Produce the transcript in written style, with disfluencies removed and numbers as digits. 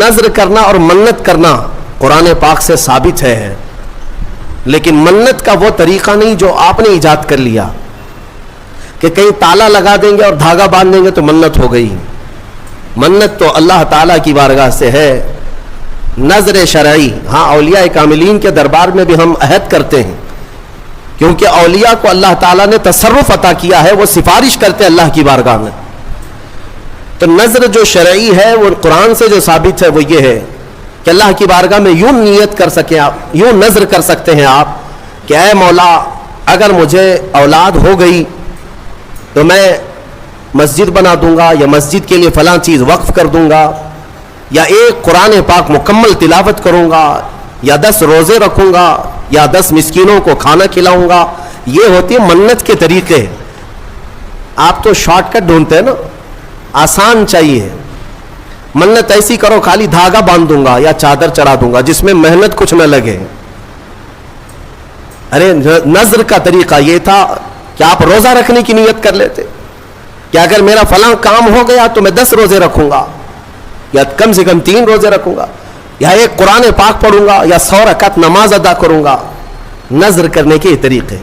نذر کرنا اور منت کرنا قرآن پاک سے ثابت ہے، لیکن منت کا وہ طریقہ نہیں جو آپ نے ایجاد کر لیا کہ کہیں تالا لگا دیں گے اور دھاگا باندھ دیں گے تو منت ہو گئی۔ منت تو اللہ تعالیٰ کی بارگاہ سے ہے، نذر شرعی۔ ہاں، اولیاء کاملین کے دربار میں بھی ہم عہد کرتے ہیں، کیونکہ اولیاء کو اللہ تعالیٰ نے تصرف عطا کیا ہے، وہ سفارش کرتے ہیں اللہ کی بارگاہ میں۔ تو نذر جو شرعی ہے وہ قرآن سے جو ثابت ہے وہ یہ ہے کہ اللہ کی بارگاہ میں یوں نیت کر سکیں آپ، یوں نذر کر سکتے ہیں آپ کہ اے مولا، اگر مجھے اولاد ہو گئی تو میں مسجد بنا دوں گا، یا مسجد کے لیے فلاں چیز وقف کر دوں گا، یا ایک قرآن پاک مکمل تلاوت کروں گا، یا 10 روزے رکھوں گا، یا 10 مسکینوں کو کھانا کھلاؤں گا۔ یہ ہوتی ہے منت کے طریقے۔ آپ تو شارٹ کٹ ڈھونڈتے ہیں نا، آسان چاہیے۔ منت ایسی کرو، خالی دھاگا باندھ دوں گا یا چادر چڑھا دوں گا جس میں محنت کچھ نہ لگے۔ ارے نذر کا طریقہ یہ تھا کہ آپ روزہ رکھنے کی نیت کر لیتے کہ اگر میرا فلاں کام ہو گیا تو میں 10 روزے رکھوں گا، یا کم سے کم 3 روزے رکھوں گا، یا ایک قرآن پاک پڑھوں گا، یا 100 رکعت نماز ادا کروں گا۔ نذر کرنے کے طریقے۔